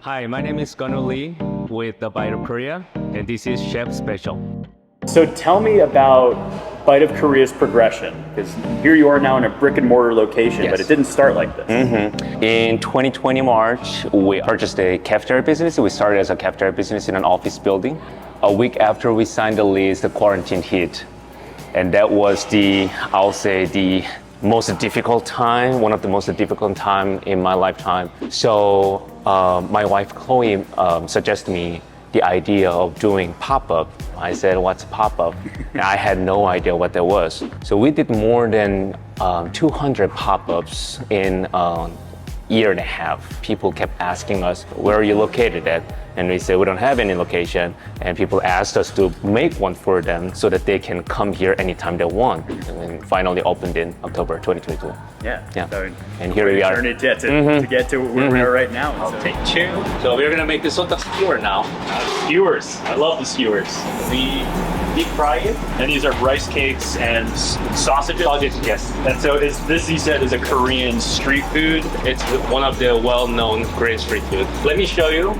Hi, my name is Gavin Lee with the Bite of Korea, and this is Chef Special. So tell me about Bite of Korea's progression, because here you are now in a brick and mortar location, Yes. but it didn't start like this. In 2020 March, we purchased a cafeteria business. We started as a cafeteria business in an office building. A week after we signed the lease, the quarantine hit. And that was I'll say the most difficult time, one of the most difficult time in my lifetime. So my wife Chloe suggested me the idea of doing pop-up. I said, what's pop-up? And I had no idea what that was. So we did more than 200 pop-ups in a year and a half. People kept asking us, where are you located at? And we said, we don't have any location. And people asked us to make one for them so that they can come here anytime they want. And then finally opened in October 2022. Yeah. So, and here we are. To get to where we are right now. I'll take two. So we're gonna make the Sodduk Skewer now. Skewers. I love the skewers. We deep fry it. And these are rice cakes and sausages? Sausage, yes. And so is this, you said, is a Korean street food? It's one of the well-known Korean street food. Let me show you,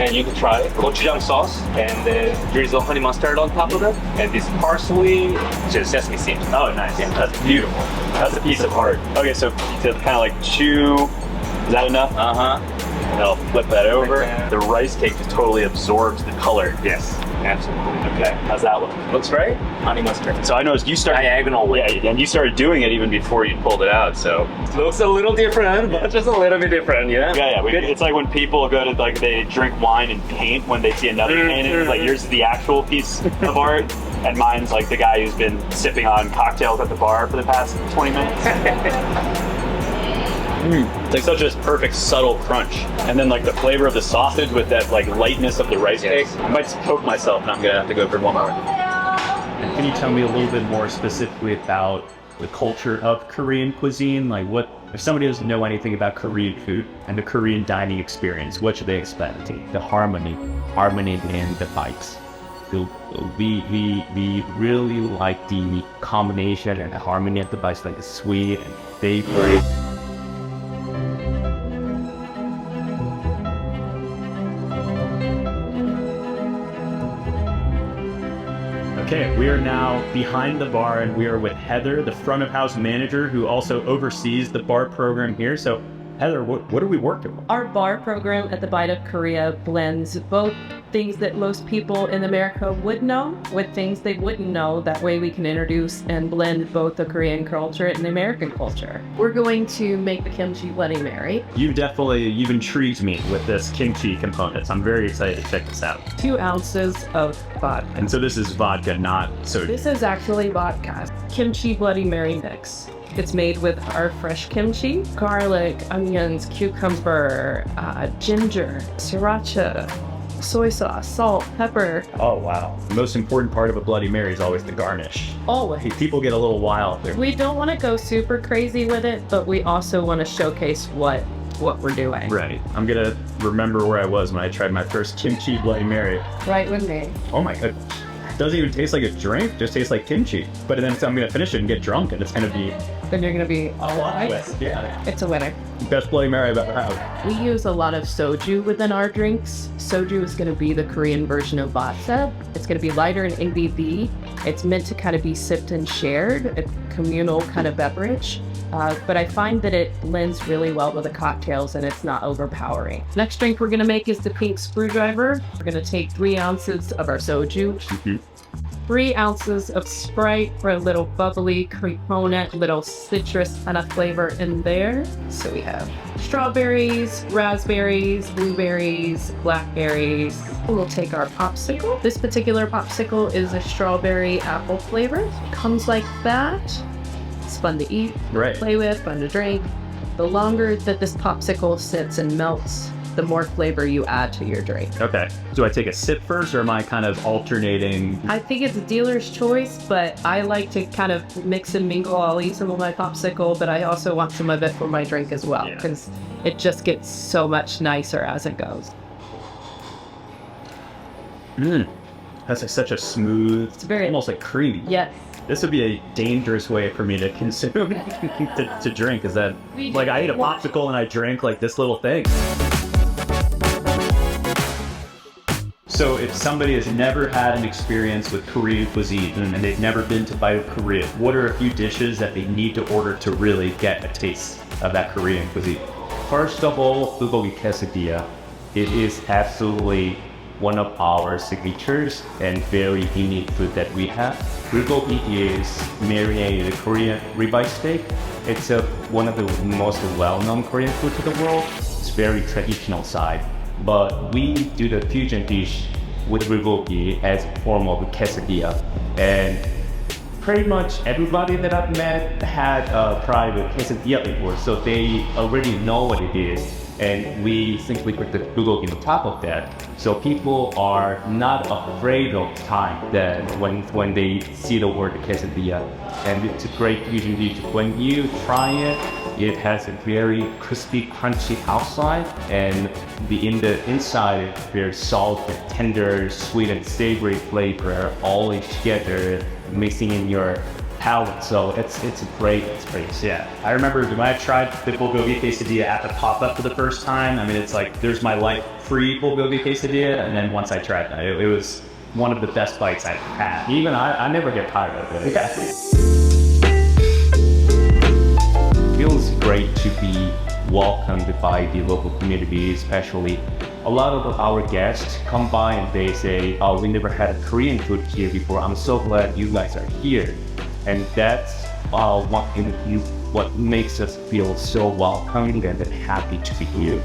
and you can try it. Gochujang sauce, and then drizzle honey mustard on top of it, and this parsley, just sesame seed. Oh, nice. Yeah. That's beautiful. That's a piece of art. Okay, so kind of like chew. Is that enough? And I'll flip that over. The rice cake just totally absorbs the color. Yes, absolutely. Okay, how's that look? Looks great. Honey mustard. So I noticed you started Diagonal way. Yeah, and you started doing it even before you pulled it out. So Looks a little different, but just a little bit different, yeah? It's like when people go to they drink wine and paint when they see another painting. It's like yours is the actual piece of art, and mine's like the guy who's been sipping on cocktails at the bar for the past 20 minutes. It's like such a perfect subtle crunch, and then like the flavor of the sausage with that like lightness of the rice cake. I might poke myself, and I'm gonna have to go for one more. Can you tell me a little bit more specifically about the culture of Korean cuisine? Like what, if somebody doesn't know anything about Korean food and the Korean dining experience, what should they expect? The harmony in the bites. We really like the combination and the harmony of the bites, like the sweet and savory. Okay, we are now behind the bar and we are with Heather, the front of house manager who also oversees the bar program here. So Heather, what are we working with? Our bar program at the Bite of Korea blends both things that most people in America would know with things they wouldn't know. That way we can introduce and blend both the Korean culture and the American culture. We're going to make the kimchi Bloody Mary. You've intrigued me with this kimchi component. So I'm very excited to check this out. 2 ounces of vodka. And so this is vodka, not soda. This is actually vodka. Kimchi Bloody Mary mix. It's made with our fresh kimchi, garlic, onions, cucumber, ginger, sriracha, soy sauce, salt, pepper. Oh, wow. The most important part of a Bloody Mary is always the garnish. Always. People get a little wild there. We don't want to go super crazy with it, but we also want to showcase what we're doing. Right. I'm gonna remember where I was when I tried my first kimchi Bloody Mary. Right with me. Oh my goodness. It doesn't even taste like a drink, it just tastes like kimchi. But then I'm gonna finish it and get drunk and it's gonna be Then you're going to be a lot less. Yeah. It's a winner. Best Bloody Mary I've ever had. We use a lot of soju within our drinks. Soju is going to be the Korean version of vodka. It's going to be lighter in ABV. It's meant to kind of be sipped and shared, a communal kind of beverage. But I find that it blends really well with the cocktails and it's not overpowering. Next drink we're going to make is the pink screwdriver. We're going to take 3 ounces of our soju. 3 ounces of Sprite for a little bubbly component, little citrus kind of flavor in there. So we have strawberries, raspberries, blueberries, blackberries. We'll take our popsicle. This particular popsicle is a strawberry apple flavor. It comes like that. It's fun to eat, Right. play with, fun to drink. The longer that this popsicle sits and melts, the more flavor you add to your drink. Okay. Do I take a sip first or am I kind of alternating? I think it's a dealer's choice, but I like to kind of mix and mingle. I'll eat some of my popsicle, but I also want some of it for my drink as well, because it just gets so much nicer as it goes. That's such a smooth, It's very almost like creamy. Yes. This would be a dangerous way for me to consume, to drink, is that, like I ate a popsicle and I drank like this little thing. So if somebody has never had an experience with Korean cuisine and they've never been to bite of Korea, what are a few dishes that they need to order to really get a taste of that Korean cuisine? First of all, bulgogi quesadilla. It is absolutely one of our signatures and very unique food that we have. Bulgogi is marinated Korean ribeye steak. It's one of the most well-known Korean food to the world. It's very traditional side. But we do the fusion dish with bulgogi as a form of a quesadilla. And pretty much everybody that I've met had tried a quesadilla before, so they already know what it is. And we simply put the bulgogi on top of that. So people are not afraid of time that when they see the word quesadilla. And it's a great fusion dish. When you try it, it has a very crispy, crunchy outside, and in the inside, it's very soft and tender, sweet and savory flavor, all together, mixing in your palate. So it's a great experience. Yeah, I remember when I tried the bulgogi quesadilla at the pop-up for the first time. I mean, it's like, there's my life free bulgogi quesadilla, and then once I tried that, it was one of the best bites I've had. Even I never get tired of it. Yeah. Feels great to be welcomed by the local community, especially a lot of our guests come by and they say, oh, we never had a Korean food here before. I'm so glad you guys are here. And that's what makes us feel so welcomed and happy to be here.